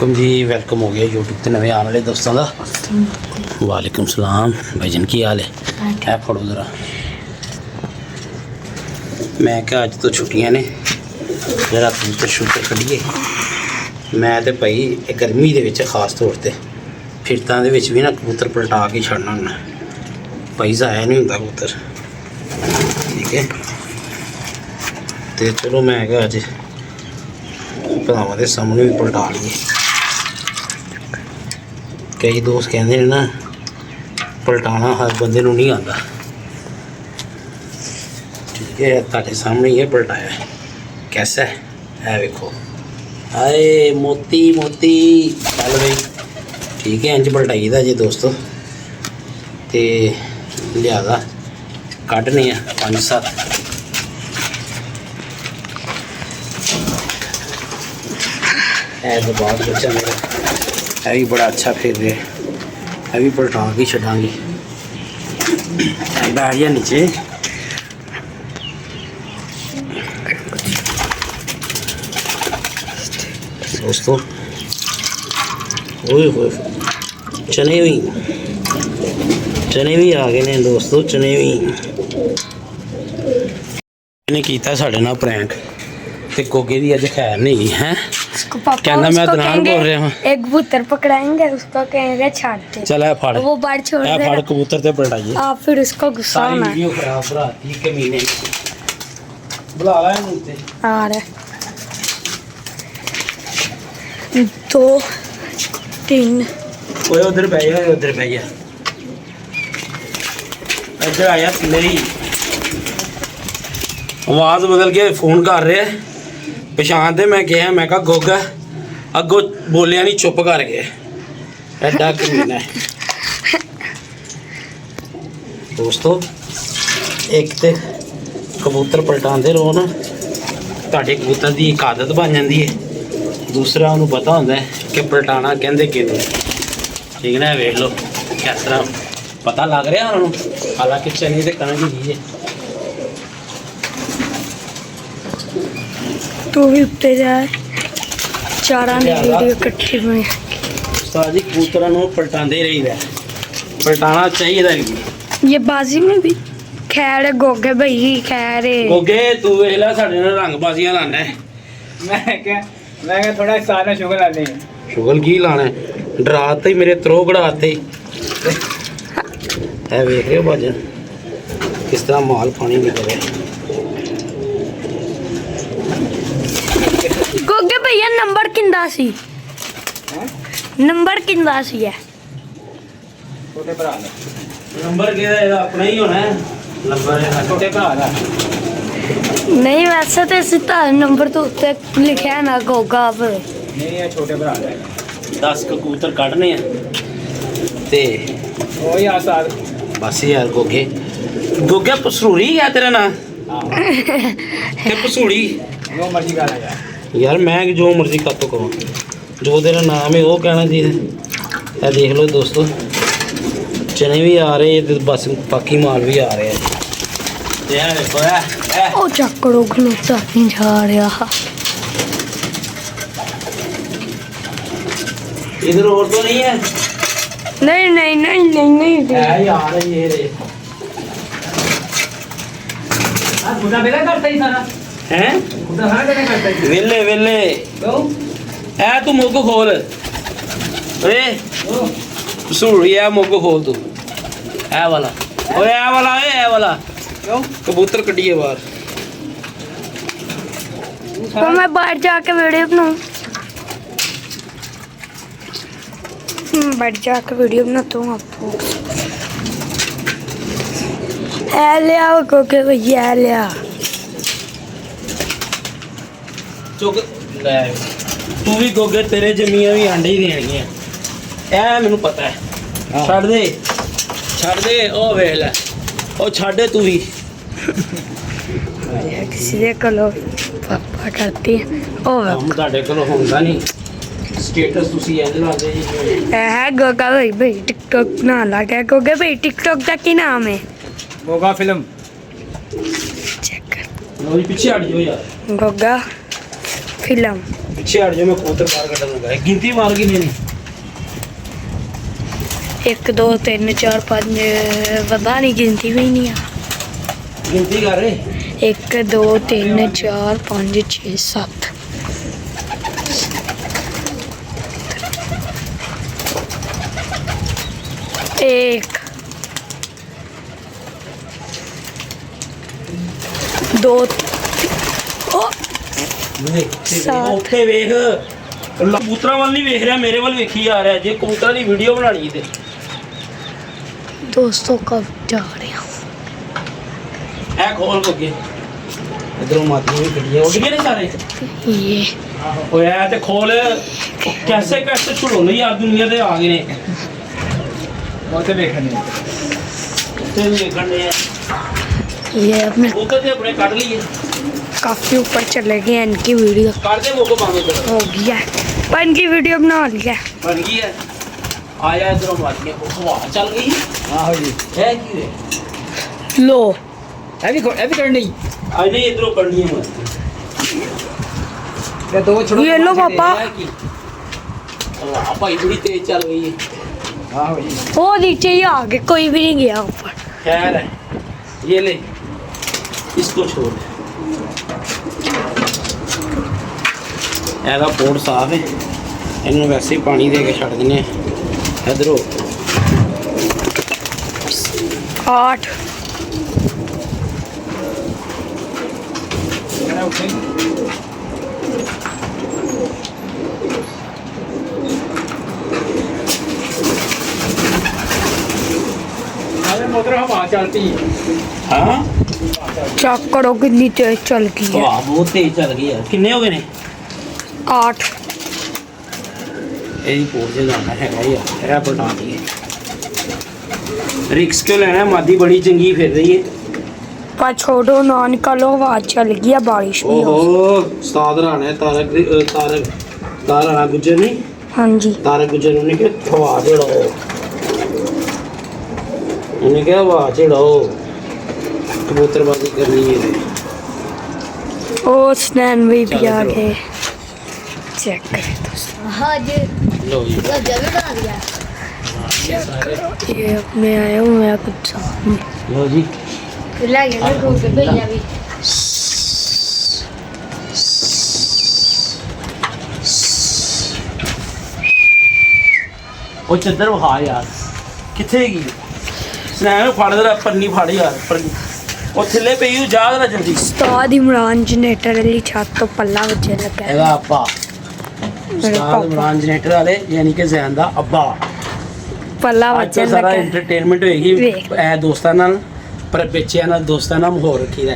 वालेकुम जी, वेलकम हो गया यूट्यूब ते नवे आने वाले दोस्तों का। वालेकुम सलाम भाईजन, की हाल है? क्या फड़ो जरा। मैं क्या अज तो छुट्टियां ने जरा कबूतर शूतर कड्ढिए। मैं तो भाई गर्मी दे विच खास तौर पर फिरतां दे विच भी ना कबूतर पलटा के छड़ना होना भाई, ज़ाया नहीं होंदा कबूतर। ठीक है, तो चलो मैं क्या अज भरावां दे सामने भी पलटा लिए। कई दोस्त कहते हैं ना पलटाना हर बंदे नूं नहीं आंदा। ठीक है, तुहाडे सामने ही है पलटाया है। कैसा है वेखो। हाय मोती मोती चल भाई। ठीक है, इंज पलटाई दा जी दोस्तों। तो लिहाजा कड्ढने आ 5-7। है तो बहुत बच्चा मेरा, है भी बड़ा अच्छा फिर रहे, है भी पलटा के छड़ांगे। बैठ जा नीचे। दोस्तों ओए होए, चने भी आ गए ने दोस्तों। चने भी ने कीता साढ़े नाल प्रैंक ते गोगे दी अज खैर नहीं है। कहना मैं दनान बोल रहा हूँ। एक कबूतर पकड़ाएंगे, उसको कहेंगे छाड़ दे। चला फड़, वो बाहर छोड़ दे। फड़ कबूतर ते पलटाइए। आप फिर उसको गुस्सा सारी आना। वीडियो खराब भराती कमीने। बुला ला इन्हू ते। आ रहा 2 3 ओए उधर बह जा, उधर बह जा। इधर आया मेरी आवाज़ बदल के फोन कर रहे पछाण दे। मैं गया, मैं कहा गोगा अगो बोलिया नहीं, चुप कर गए। एडा कमीना है दोस्तों। एक तो कबूतर पलटाते रहो ना, ਤੁਹਾਡੇ कबूतर की एक आदत बन जाती है। दूसरा उन्होंने पता होता है कि पलटाना कहते किनू। ठीक ना, वेख लो किस तरह पता लग रहा उन्होंने। हालांकि चने तो कणक ही है। तू भी उत्ते जाए, चारा ने वीडियो इकट्ठी बनी। उस्ताद जी कबूतरों को पलटाते रहीदा, पलटाना चाहिए भी। ये बाजी में भी खैर है। गोगे भाई खैर है। गोगे तू वेख ला साडे नाल रंगबाजियां लाना है। मैं थोड़ा सारा शुगर लाने हैं। शुगर की लाना है? डराते ही मेरे त्रो गड़ाते है। वेख रहे हो भाजन किस तरह माल पानी निकल रहा। गोगे भैया नंबर किंदा सी? नंबर किंदा सी है? छोटे भरा दा नंबर केदा अपना ही होना है। नंबर है छोटे भरा दा। नहीं वैसे तो सीधा नंबर तो उत्ते लिखा है ना गोगा पर। नहीं है, छोटे भरा दा। 10 कबूतर कढ़ने हैं ते ओ यार साल बस यार। गोगे गोगे पसरूरी है तेरा नाम? के पसूड़ी जो मर्जी कर यार। यार मैं जो मर्जी कर तो करूँ, जो तेरा नाम है वो कहना चाहिए। ये देख लो दोस्तों, चने भी आ रहे हैं, बस बाकी माल भी आ रहे हैं। ओ चक्कड़ो खलोता नहीं जा रहा। इधर और तो नहीं है? नहीं नहीं नहीं नहीं नहीं है यार, ये रे हां खुदा बेला करता ही सारा हैं। खुदा हां करता ही वेले वेले तो ऐ तू मुग खोल। ओए ओ पसूड़ी है, मुग खोल तू। ऐ वाला ओए, ऐ वाला क्यों कबूतर कड्डिए बाहर। तो मैं बाहर जाके वीडियो बनाऊं। बाहर जाके वीडियो बनाता हूँ आपको। ऐ लिया गोगे भैया, ऐ लिया। चुक ले तू भी गोगे, तेरे जमीਆਂ भी आंडे ही देणगीਆਂ। ऐ मैनू पता है। छड़ दे ओ वेख ले, ओ छड़ दे तू भी। किसी दे कलो पापा करती है। ओ ਕੰਮ ਤੁਹਾਡੇ ਕੋਲ ਹੁੰਦਾ ਨਹੀਂ। स्टेटस ਤੁਸੀਂ ਇੰਜ ਲਾਉਂਦੇ ਜੀ। है गोगा भाई टिकटॉक ना लगा। गोगा भाई टिकटॉक का की नाम है? होगा फिल्म। चेक कर ਲੋ ਜੀ ਪਿੱਛੇ ਹਟ ਜਾਓ ਯਾਰ। गोगा फिल्म। ਪਿੱਛੇ ਹਟ ਜਾ, ਮੈਂ ਕਬੂਤਰ ਬਾਹਰ ਕੱਢਣ ਲੱਗਾ। ਗਿਣਤੀ ਮਾਰ ਕਿੰਨੇ ਨੇ? 1 2 3 4 5 ਪਤਾ ਨਹੀਂ ਗਿਣਤੀ ਵੀ ਨਹੀਂ ਆ। ਗਿਣਤੀ ਕਰ ਰਹੇ। 1 2 3 4 5 6 7 1 2 ਸਾਤ। ਉੱਥੇ ਵੇਖ, ਕਬੂਤਰਾਂ ਵੱਲ ਨਹੀਂ ਵੇਖ ਰਿਹਾ, ਮੇਰੇ ਵੱਲ ਵੇਖੀ ਆ ਰਿਹਾ। ਜੇ ਕਬੂਤਰਾਂ ਦੀ ਵੀਡੀਓ ਬਣਾਣੀ ਤੇ दोस्तों कब जा रहे हैं? ਇਹ ਖੋਲ ਕੋਗੇ ਇਧਰੋਂ ਮਾਤੀਆਂ ਵੀ ਕੱਢੀਆਂ ਉੱਡ ਗਏ ਨੇ ਸਾਰੇ। ये ਓਏ ਐ ਤੇ ਖੋਲ, ਕੈਸੇ ਕੈਸੇ ਛੁਡੋਨੇ ਯਾਰ ਦੁਨੀਆ ਦੇ ਆ ਗਏ ਨੇ। ਉਹ ਤੇ ਵੇਖਣੇ ਤੇ ਵੇਖਣ ਦੇ ये अपने ਕਬੂਤਰ ਤੇ ਆਪਣੇ ਕੱਢ ਲਈਏ। काफी ऊपर चले गए हैं। इनकी वीडियो ਕੱਢ ਦੇ ਮੋਕੋ ਬੰਦ ਕਰ। हो गया है, पर इनकी वीडियो बना लिया है। ਬਣ ਗਈ ਹੈ। ਆਇਆ ਇਧਰੋਂ ਮਾਤੀਆਂ ਹਵਾ ਚੱਲ ਗਈ। ਆਹੋ ਜੀ। ਹੈ ਕੀ ਰੇ? लो ਇਹ ਵੀ ਕਰਨੀ। ਆ ਨਹੀਂ ਇਧਰੋਂ ਕੱਢਣੀ ਹੈ ਮਸਤੀ। ਤੇ ਦੋ ਛੋੜੋ। ये लो पापा। हवा भाई बड़ी तेज चल गई है। ਆਹੋ ਜੀ। वो नीचे ही आगे, कोई भी नहीं गया ऊपर। खैर है, ये ले, इसको छोड़। ਇਹਦਾ ਪੋੜ ਸਾਫ ਹੈ, ਇਹਨੂੰ ਵੈਸੇ ਹੀ ਪਾਣੀ ਦੇ ਕੇ ਛੱਡ ਦਿੰਦੇ ਆ। ਇਧਰੋਂ 8 ਕਹਿੰਦਾ ਉੱਥੇ ਆਵੇ ਮੋਟਰ ਹਵਾ ਚੱਲਦੀ। ਹਾਂ चेक करो कितनी तेज चल गई है। ਹਵਾ ਬਹੁਤ ਤੇਜ਼ ਚੱਲ ਗਈ ਹੈ। ਕਿੰਨੇ ਹੋ ਗਏ ਨੇ? 8 ਇਹਦੀ ਪੋੜ ਦੇ ਜਾਣਾ ਹੈਗਾ ਯਾਰ, ਇਹ ਪਲਟਾ ਦਈਏ। ਰਿਕਸ ਕਿਉਂ ਲੈਣਾ? ਮਾਦੀ ਬੜੀ ਚੰਗੀ ਫਿਰ ਰਹੀ ਹੈ। पर छोड़ो ना, निकलो, आवाज चल गई है, बारिश भी हो। ओहो, उस्ताद राणा है, तारक राणा गुज्जर नहीं, हाँ जी। तारक गुज्जर ने क्या हवा चढ़ाओ, उन्हें क्या हवा चढ़ाओ, कबूतरबाजी करनी है। ओ स्नैन भी आ गए। चेक करें दोस्तों। हाँ जी, लो जी तो जरूर बना दिया। ये अपने आए हुए हैं कुछ सामने। लो जी लगे ना घूम के भैया भी। ਉਹ ਚੱਦਰ ਵਹਾ ਯਾਰ, ਕਿੱਥੇ ਗਈ? ਸਨੈਨ ਫੜ ਦੇ, ਪੰਨੀ ਫੜ ਯਾਰ, ਪੰਨੀ ਉਹ ਥੱਲੇ ਪਈ ਉਹ, ਜਾ ਜਰਾ ਜਲਦੀ। उस्ताद इमरान जनरेटर वाली छत तो पल्ला बच्चे लगा है। ਇਹਦਾ ਅੱਬਾ ਉਸਤਾਦ ਇਮਰਾਨ ਜਨਰੇਟਰ ਵਾਲੇ, ਯਾਨੀ ਕਿ ਜ਼ੈਨ ਦਾ ਅੱਬਾ। पल्ला ਅੱਜ बच्चे ਤੋਂ ਸਾਰਾ लगा है। ਐਂਟਰਟੇਨਮੈਂਟ ਹੋਏਗੀ ਵੇਖ। ਇਹ ਦੋਸਤਾਂ ਨਾਲ, ਪਰ ਬੱਚਿਆਂ ਨਾਲ, ਦੋਸਤਾਂ ਨਾਲ ਮਾਹੌਲ ਰੱਖੀਦਾ,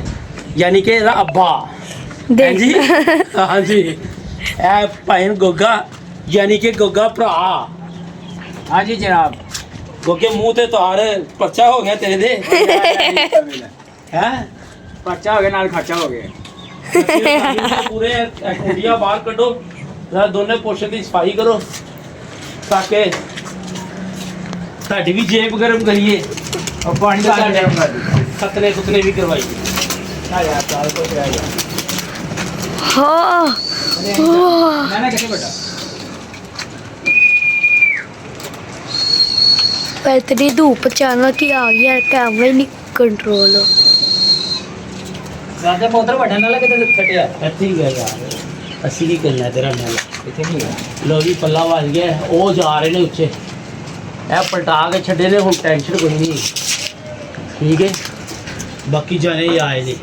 ਯਾਨੀ ਕਿ ਇਹਦਾ ਅੱਬਾ। ਹਾਂਜੀ देख ਹਾਂਜੀ, ਇਹ ਭਾਈ ਗੋਗਾ, ਯਾਨੀ ਕਿ ਗੋਗਾ ਭਰਾ। हाँ जी जनाब। ਗੋਗੇ ਮੂੰਹ ਤੇ ਤਾਰ, ਪਰਚਾ ਹੋ ਗਿਆ ਤੇਰੇ ਦੇ ਹੈ। ਪਰਚਾ ਹੋ ਗਿਆ ਨਾਲ ਖਰਚਾ ਹੋ ਗਿਆ। ਪੂਰੇ ਇੰਡੀਆ ਬਾਹਰ ਕੱਢੋ, ਜਰਾ ਦੋਨੇ ਪੋਸ਼ਨ ਦੀ ਸਫਾਈ ਕਰੋ ਤਾਂ ਕਿ ਤੁਹਾਡੀ ਵੀ ਜੇਬ ਗਰਮ ਕਰੀਏ, और पानी ਤੇ का ਤੁਹਾਡੇ गरम कर दी। ਖਤਨੇ ਖੁਤਨੇ ਵੀ ਕਰਵਾਈਏ। ना यार चाल को क्या यार। हाँ ना कैसे बेटा? इतनी धूप अचानक ही आ गई है, कैमरा ही नहीं कंट्रोल हो। ज्यादा मोटर बैठा ना लगे तो कटिया। ਇੱਥੇ ਹੀ ਗਿਆ ਯਾਰ, ਅਸੀਂ ਕੀ ਕਰਨਾ ਤੇਰਾ ਨਾਲ। इतने नहीं है। ਲੋ ਜੀ ਪੱਲਾ ਵੱਜ ਗਿਆ, ਉਹ ਜਾ ਰਹੇ ਨੇ ਉੱਚੇ, ਇਹ ਪਲਟਾ ਕੇ ਛੱਡੇ ਨੇ, ਹੁਣ ਟੈਨਸ਼ਨ ਕੋਈ ਨਹੀਂ, ਠੀਕ ਹੈ। ਬਾਕੀ ਜਾਣੇ ਹੀ ਆਏ ਨੇ।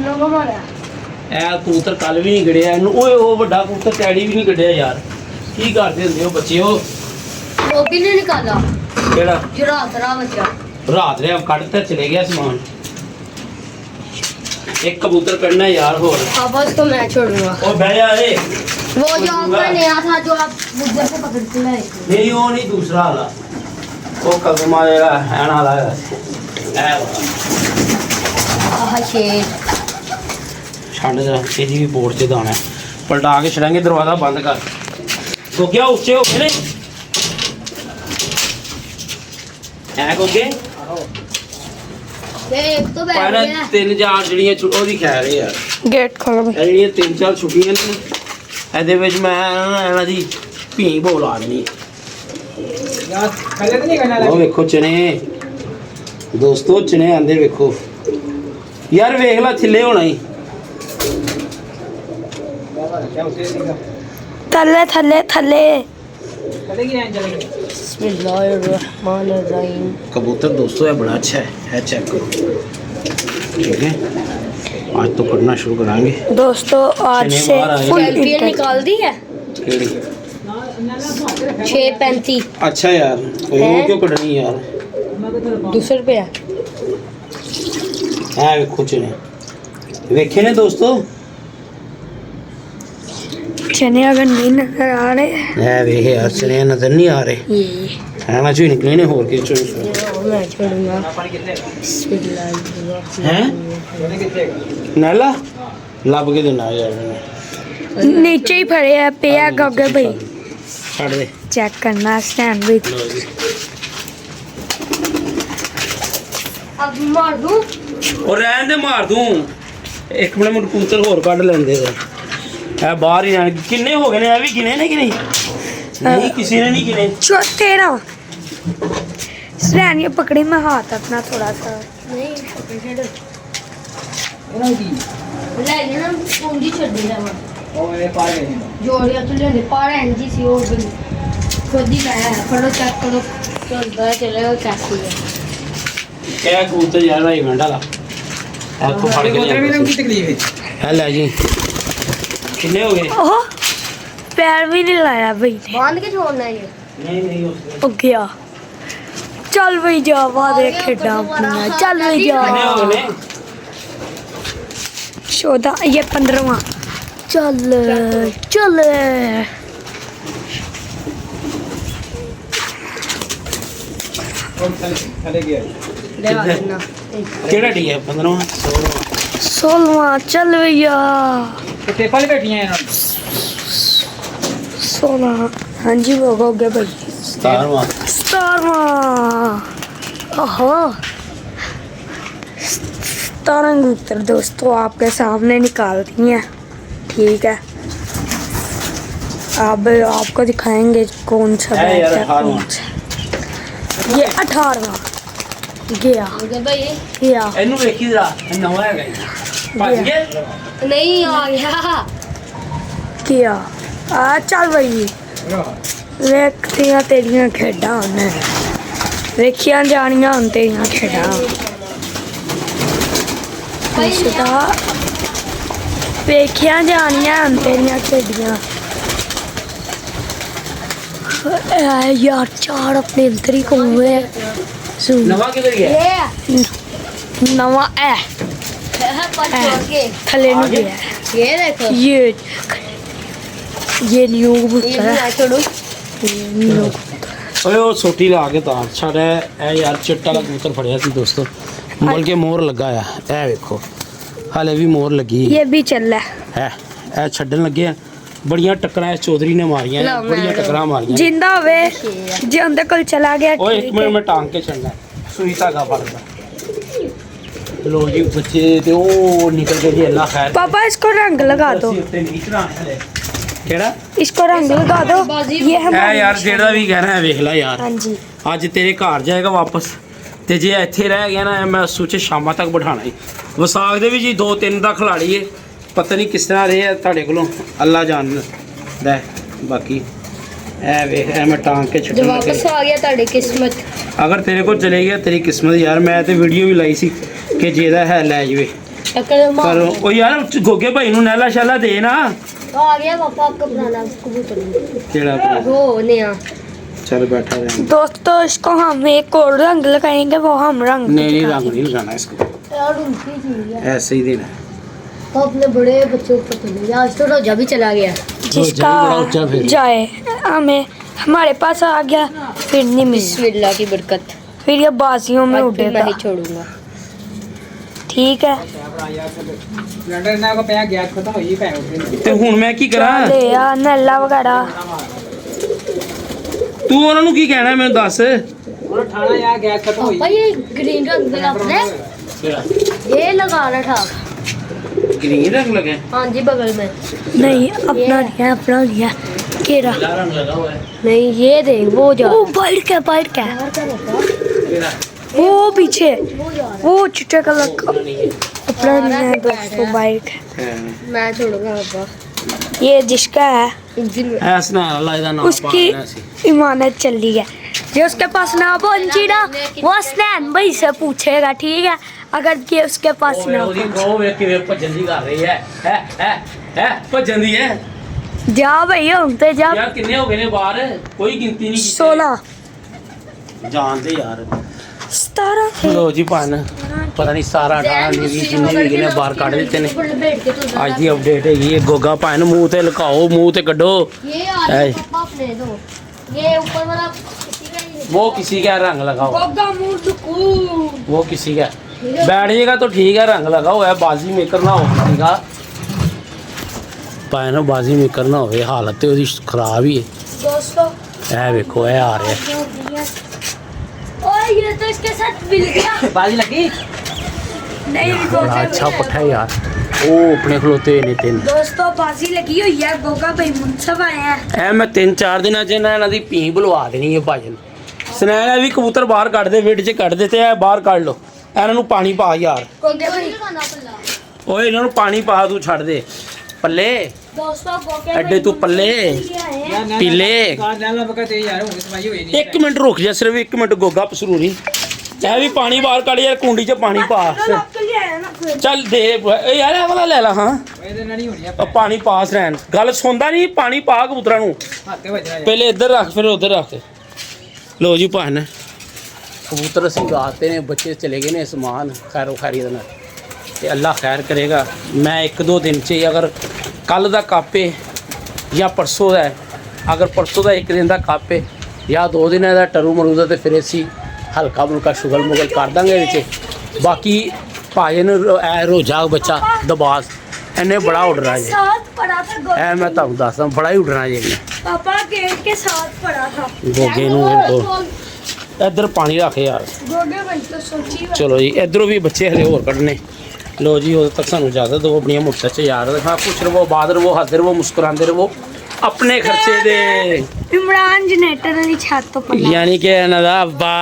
लोगों मारा। ਇਹ ਕਬੂਤਰ ਕੱਲ ਵੀ ਨਹੀਂ ਗੜਿਆ ਇਹਨੂੰ। ਓਏ ਉਹ ਵੱਡਾ ਕਬੂਤਰ ਟੈਡੀ ਵੀ ਨਹੀਂ ਕੱਢਿਆ ਯਾਰ, ਕੀ ਕਰਦੇ ਹੁੰਦੇ ਹੋ ਬੱਚੇ? ਉਹ वो भी नहीं निकाला। ਕਿਹੜਾ जो रात रहा बच्चा। ਰਾਤ ਰਿਆ ਕੱਢ ਤੇ ਚਲੇ ਗਿਆ ਸਮਾਨ। ਇੱਕ ਕਬੂਤਰ ਕੱਢਣਾ ਯਾਰ ਹੋਰ। अब उसको मैं छोड़ूंगा। ਉਹ ਬਹਿ ਜਾ ਏ। वो जो आपका नया था जो आप मुझे से पकड़ के लाए थे। ਨਹੀਂ ਉਹ ਨਹੀਂ, ਦੂਸਰਾ ਵਾਲਾ, ਉਹ ਕਦਮਾ ਜਿਹੜਾ ਹੈਣ ਵਾਲਾ ਹੈ, ਇਹ ਵਾਲਾ। आह शेर। ਛੱਡ ਜਰਾ, ਇਹਦੀ ਵੀ ਬੋਰਡ 'ਚ ਦਾਣਾ ਹੈ। ਪਲਟਾ ਕੇ ਛੜਾਂਗੇ, ਦਰਵਾਜ਼ਾ ਬੰਦ ਕਰ। ਗੋਗਿਆ ਉੱਚੇ ਹੋ ਗਏ ਨੇ ਐ ਗੋਗੇ। ये एक तो बैठ ਪਰ गया। ਤਿੰਨ ਚਾਰ ਜਿਹੜੀਆਂ ਉਹਦੀ ਖੈਰ ਹੈ ਯਾਰ, गेट खोलो। ਇਹ ਜਿਹੜੀਆਂ ਤਿੰਨ ਚਾਰ ਛੁੱਟੀਆਂ ਨੇ, ਇਹਦੇ ਵਿੱਚ ਮੈਂ ਇਹਨਾਂ ਦੀ ਭੀ ਬੋਲਾ ਦੇਣੀ। यार पहले तो नहीं करना ਉਹ ਵੇਖੋ ਚਨੇ ਦੋਸਤੋ, ਚਨੇ ਆਂਦੇ ਵੇਖੋ ਯਾਰ, ਵੇਖ ਲੈ ਥੱਲੇ ਹੋਣਾ ਹੀ। क्या उसे दिखा थल्ले थल्ले थल्ले पता की लाइन चलेगी बिस्मिल्लाहिर्रहमानिर्रहीम। कबूतर दोस्तों है बड़ा अच्छा है चेक करो। ठीक है, आज तो पढ़ना शुरू कराएंगे। दोस्तों आज चने से बाहर आए। Full calculate intake. निकाल दी है केड़ी? 6:35 अच्छा यार, वो हैं? क्यों पढ़नी यार? 200 रुपया है ਵੇਖੋ ਚਨੇ ਵੇਖੇ ਨੇ ਦੋਸਤੋ। चने अगर नहीं नजर आ रहे है ਵੇਖ यार, चने नजर नहीं आ रहे। ये खाना चो ही निकले ने, होर के चो मैं छोड़ूंगा। पानी कितने बिस्मिल्लाहिर्रहमानिर्रहीम। हैं? पानी कितने नाला लब के देना यार मैंने। नीचे ही पड़े हैं पे है गगे भाई, छाड़ दे। चेक करना स्टैंड भी। लो जी। अब मार दूं और रहन दे, मार दूं। एक मिनट मुझे कबूतर होर कढ़ लेंदे दे। है बाहर ही रहने। किन्ने हो गए ने? अभी गिने ने कि नहीं? नहीं, किसी ने नहीं गिने। तेरा स्टैंड ये पकड़ी मैं हाथ अपना थोड़ा सा। नहीं पकड़ ना की ले लेना पूंजी छोड़ दे जावा और ये पार गए जोड़िया तो ले पार एनजी सी और भी खुद ही लाया है। फटो चेक करो चलता है चलेगा कैसी है। क्या कबूतर यार भाई मंडा ला। आपको फड़ के उतरे में ले की तकलीफ है है ले जी। कितने हो गए? ओह पैर भी नहीं लाया भाई ने। बांध के छोड़ना है ये नहीं नहीं हो ओ गया। चल भाई जा बाद खेड़ा अपना। चल भाई कितने हो जा। गए? 14 ये 15वां। चल चल और चले गया ले आ देना केड़ा डी है 15वां 16वां। चल भैया तो टेपल बैठी हैं इन्होंने 16। हाँ जी वो हो गया भाई। 17वां 17वां। ओहो 17 कबूतर दोस्तों आपके सामने निकाल दिए हैं। ठीक है, अब आपको दिखाएंगे कौन सा है यार, बैट है 18वां। कौन सा। ये 18वां गया हो गया भाई गया ਇਹਨੂੰ ਵੇਖੀ ਜਰਾ ਨਵਾਂ ਹੈਗਾ ਜੀ। ਭੱਜ ਗਿਆ। नहीं आ गया गया। आ चल भाई ਵੇਖਦੀਆਂ ਤੇਰੀਆਂ ਖੇਡਾਂ ਉਹਨੇ ਵੇਖੀਆਂ ਜਾਣੀਆਂ ਹੁਣ ਤੇਰੀਆਂ ਖੇਡਾਂ। ਸਦਾ ਵੇਖੀਆਂ ਜਾਣੀਆਂ ਹੁਣ ਤੇਰੀਆਂ ਖੇਡੀਆਂ। यार चार अपने अंदर ही घूम रहे हैं। ਨਵਾਂ ਕਿੱਧਰ ਗਿਆ? ये नवा है पर छोड़ के थले नहीं गया ये देखो ये न्यू ये कबूतर भी है। ना छोड़ो न्यू ਓਏ ਉਹ ਸੋਟੀ ਲਾ ਕੇ ਤਾਰ ਛੱਡ। ਇਹ ਯਾਰ ਚਿੱਟਾ ਵਾਲਾ ਕਬੂਤਰ ਫੜਿਆ ਸੀ ਦੋਸਤੋ, ਮੁੱਲ ਕੇ ਮੋਹਰ ਲੱਗਾ ਆ। ਇਹ ਵੇਖੋ ਹਾਲੇ ਵੀ ਮੋਹਰ ਲੱਗੀ ये भी चल रहा है। ਹੈ। ਇਹ ਛੱਡਣ ਲੱਗੇ ਆ। ਬੜੀਆਂ ਟੱਕਰਾਂ ਇਸ ਚੌਧਰੀ ਨੇ ਮਾਰੀਆਂ ਨੇ, ਲਓ, ਬੜੀਆਂ ਮੈਂ- ਟੱਕਰਾਂ ਮਾਰੀਆਂ ਨੇ। जिंदा होवे जे अंदर कल चला गया ਓਏ ਇੱਕ ठीक ਮਿੰਟ है। ਮੈਂ ਟਾਂਗ ਕੇ ਛੱਡਣਾ। ਸੂਈ ਧਾਗਾ ਫੜਦਾ। ਲੋ ਜੀ ਬੱਚੇ ਤੇ ਉਹ ਨਿਕਲ ਕੇ ਜੀ ਅੱਲਾ ਖੈਰ। पापा इसको रंग लगा दो, ਅਸੀਂ ਉੱਤੇ ਨਹੀਂ ਚੜਾਉਣੇ ਹਲੇ। ਕਿਹੜਾ? इसको रंग लगा दो। ये ਇਹ हमारी ਯਾਰ ਜਿਹੜਾ ਵੀ ਕਹਿਣਾ ਹੈ ਵੇਖ ਲੈ ਯਾਰ। हाँ जी ਅੱਜ ਤੇਰੇ ਘਰ ਜਾਏਗਾ ਵਾਪਸ, ਤੇ ਜੇ ਇੱਥੇ ਰਹਿ ਗਿਆ ਨਾ ਮੈਂ ਸੋਚੇ ਸ਼ਾਮਾਂ ਤੱਕ ਬਿਠਾਣਾ ਹੀ। ਵਿਸਾਖ ਦੇ ਵੀ ਜੀ 2-3 ਦਾ ਖਿਲਾੜੀ ਏ, ਪਤਾ ਨਹੀਂ ਕਿਸ ਤਰ੍ਹਾਂ ਰਹੇ ਆ ਤੁਹਾਡੇ ਕੋਲੋਂ, ਅੱਲਾ ਜਾਣਦਾ ਹੈ। ਬਾਕੀ ਇਹ ਵੇਖ, ਇਹ ਮੈਂ ਟਾਂਗ ਕੇ जो ਛੱਡਣ वापस ਲੱਗੇ। आ गया ताड़ी किस्मत ਅਗਰ ਤੇਰੇ ਕੋਲ ਚਲੇ ਗਿਆ ਤੇਰੀ ਕਿਸਮਤ ਯਾਰ। ਮੈਂ ਤੇ ਵੀਡੀਓ ਵੀ ਲਾਈ ਸੀ ਕਿ ਜਿਹਦਾ ਹੈ ਲੈ ਜਾਵੇ, टक्कर मार ਪਰ ਉਹ ਯਾਰ ਗੋਗੇ ਭਾਈ ਨੂੰ ਨਹਿਲਾ ਸ਼ਾਲਾ ਦੇ ਨਾ। आ गया पापा आपका पुराना कबूतर ਕਿਹੜਾ? वो नया ਚੱਲ ਬੈਠਾ ਰਹਿ। दोस्तों इसको हम एक और रंग लगाएंगे, वो हम रंग नहीं नहीं दिखाएंगे। रंग नहीं लगाना इसको, यार उनकी चीज है ऐसे ही देना है। तो अपने बड़े बच्चों को पता नहीं आज तो रोजा भी चला गया जिसका बड़ा ऊंचा फिर। जाए हमें हमारे पास आ गया फिर नहीं मिला, बिस्मिल्लाह की बरकत फिर ये बाजियों में आज फिर मैं उड़ेगा। ही छोड़ूंगा ठीक है सिलेंडर ना को पैया गैस खत्म हो गई पैया ਤੇ ਹੁਣ ਮੈਂ ਕੀ ਕਰਾਂ? ले आ नल्ला वगैरह। ਤੂੰ ਉਹਨਾਂ ਨੂੰ ਕੀ ਕਹਿਣਾ ਮੈਨੂੰ ਦੱਸ। और ठाना यार गैस खत्म हो पापा गई ये ग्रीन रंग का अपने ये लगा रहा था ग्रीन रंग लगे हाँ जी बगल में। नहीं अपना लिया अपना लिया केरा। पीला रंग लगा हुआ है नहीं ये देख वो जा वो बाइक है बाइक है बाहर का रहता तेरा वो पीछे वो जा रहा वो चिट्टे कलर का नहीं है अपना लिया है दोस्तों बाइक है। है। मैं छोड़ूंगा पापा ये जिसका है इंजन में ऐसा अल्लाह दा नाम उसकी इमानत चली है। जो उसके पास ना पहुंची ना वो स्नैन भाई से पूछेगा ठीक है। अगर ये उसके पास ना ਉਹਦੀ पहुंची ਗੋ ਵੇਖ ਕੇ ਭੱਜਣ ਦੀ ਕਰ ਰਹੀ ਹੈ ਭੱਜਣ ਦੀ ਹੈ जा भाई हम तो जा ਯਾਰ ਕਿੰਨੇ ਹੋ ਗਏ ਨੇ ਬਾਹਰ ਕੋਈ ਗਿਣਤੀ ਨਹੀਂ ਕੀਤੀ 16 ਜਾਣਦੇ ਯਾਰ 17 ਲੋ ਜੀ ਭਾਨ ਪਤਾ ਨਹੀਂ ਸਾਰਾ 18 ਦੀ ਵੀ ਜਿੰਨੇ ਵੀ ਗਏ ਨੇ ਬਾਹਰ ਕੱਢ ਦਿੱਤੇ ਨੇ बैठ के तो ਅੱਜ ਦੀ ਅਪਡੇਟ ਹੈਗੀ ਇਹ ਗੋਗਾ ਭਾਨ ਮੂੰਹ ਤੇ ਲੁਕਾਓ ਮੂੰਹ ਤੇ ਕੱਢੋ ये आ रहा है पापा अपने दो ये ऊपर वाला किसी का ही है। वो किसी का रंग लगाओ गोगा मुंह दुकू वो किसी का बैठ जाएगा तो ठीक है रंग लगाओ है बाजी मेकर ना हो किसी का ਭਾਵੇਂ ਨਾ ਬਾਜ਼ੀ ਮੇਕਰ ਨਾ ਹੋਵੇ ਹਾਲਤ ਤੇ ਉਹਦੀ ਖਰਾਬ ਹੀ दोस्तों ਹੈ ਇਹ ਵੇਖੋ ਇਹ ਆ ਰਿਹਾ और ये तो इसके साथ मिल गया ਬਾਜ਼ੀ ਲੱਗੀ नहीं बड़ा अच्छा पट्टा है यार ओ अपने खलोते ने तीन दोस्तों बाजी लगी हुई है गोगा भाई मुंसब आए हैं ਐ ਮੈਂ 3-4 ਦਿਨਾਂ ਚ ਇਹਨਾਂ ਦੀ ਪੀ ਬੁਲਵਾ ਦੇਣੀ ਹੈ ਭਾਜਨ ਸਨੈਲ ਵੀ ਕਬੂਤਰ ਬਾਹਰ ਕੱਢ ਦੇ ਵਿਡ ਚ ਕੱਢ ਦੇ ਤੇ ਇਹ ਬਾਹਰ ਕੱਢ ਲੋ ਇਹਨਾਂ ਨੂੰ ਪਾਣੀ ਪਾ ਯਾਰ गोगे भाई ਓਏ ਇਹਨਾਂ ਨੂੰ ਪਾਣੀ ਪਾ ਤੂੰ ਛੱਡ ਦੇ ਪੱਲੇ दोस्तों गोगे ਅੱਡੇ ਤੂੰ ਪੱਲੇ यार ना पीले। कार डालना पका ते यार होगी समाई हुई नहीं 1 ਮਿੰਟ ਰੁਕ ਜਾ ਸਿਰਫ 1 ਮਿੰਟ ਗੋਗਾ ਪਸਰੂਰੀ ਇਹ ਵੀ ਪਾਣੀ ਬਾਹਰ ਕੱਢ ਯਾਰ ਕੁੰਡੀ ਚ ਪਾਣੀ ਪਾ ਚੱਲ ਦੇ ਇਹ ਯਾਰ ਇਹ ਵਾਲਾ ਲੈ ਲਾ ਹਾਂ ਇਹਦੇ ਨਾਲ ਨਹੀਂ ਹੋਣੀ ਉਹ ਪਾਣੀ ਪਾਸ ਰਹਿਣ ਗੱਲ ਸੁਣਦਾ ਨਹੀਂ ਪਾਣੀ ਪਾ ਕਬੂਤਰਾਂ ਨੂੰ ਹੱਥ ਤੇ ਵੱਜਣਾ ਪਹਿਲੇ ਇੱਧਰ ਰੱਖ ਫਿਰ ਉੱਧਰ ਰੱਖ ਲੋ ਜੀ ਭਾਨ ਕਬੂਤਰ ਅਸੀਂ ਰਾਤੇ ਨੇ ਬੱਚੇ ਚਲੇ ਗਏ ਨੇ ਸਮਾਨ ਖੈਰੋ ਖੈਰੀ ਦੇ ਨਾਲ ਤੇ ਅੱਲਾ ਖੈਰ ਕਰੇਗਾ ਮੈਂ 1-2 ਦਿਨ ਚ ਅਗਰ ਕੱਲ ਦਾ ਕਾਪੇ ਜਾਂ ਪਰਸੋਂ ਦਾ ਅਗਰ ਪਰਸੋਂ ਦਾ 1 ਦਿਨ ਦਾ ਕਾਪੇ ਜਾਂ 2 ਦਿਨਾਂ ਦਾ ਟਰੂ ਮਰੂ ਦਾ ਤੇ ਫਿਰ ਅਸੀਂ ਹਲਕਾ ਮੁਲਕਾ ਸ਼ੁਗਲ ਮੁਗਲ ਕਰ ਦਾਂਗੇ ਵਿੱਚ ਬਾਕੀ ਭਾਜਨ ਐ ਰੋਜਾ ਬੱਚਾ ਦਬਾਸ ਇਹਨੇ ਬੜਾ ਉੱਡਣਾ ਜੇ साथ पड़ा था गोगे ਐ ਮੈਂ ਤੁਹਾਨੂੰ ਦੱਸਦਾ ਬੜਾ ਹੀ ਉੱਡਣਾ ਜੇ पापा गेट के साथ पड़ा था ਗੋਗੇ ਨੂੰ ਦੇਖੋ ਇੱਧਰ ਪਾਣੀ ਰੱਖ ਯਾਰ गोगे भाई तो सोची ਚਲੋ ਜੀ ਇਧਰੋਂ ਵੀ ਬੱਚੇ ਹਲੇ ਹੋਰ ਕੱਢਨੇ ਲੋ ਜੀ ਉਦੋਂ ਤੱਕ ਸਾਨੂੰ ਇਜਾਜ਼ਤ ਦਿਓ ਆਪਣੀਆਂ ਮੁੱਛਾਂ 'ਚ ਯਾਦ ਰੱਖਣਾ ਖੁਸ਼ ਰਹੋ ਬਾਦ ਰਹੋ ਹੱਸਦੇ ਰਹੋ ਮੁਸਕਰਾਉਂਦੇ ਰਹੋ ਆਪਣੇ ਖਰਚੇ ਦੇ इमरान जनरेटर वाली छत तो पड़ा ਯਾਨੀ ਕਿ ਇਹਨਾਂ ਦਾ ਅੱਬਾ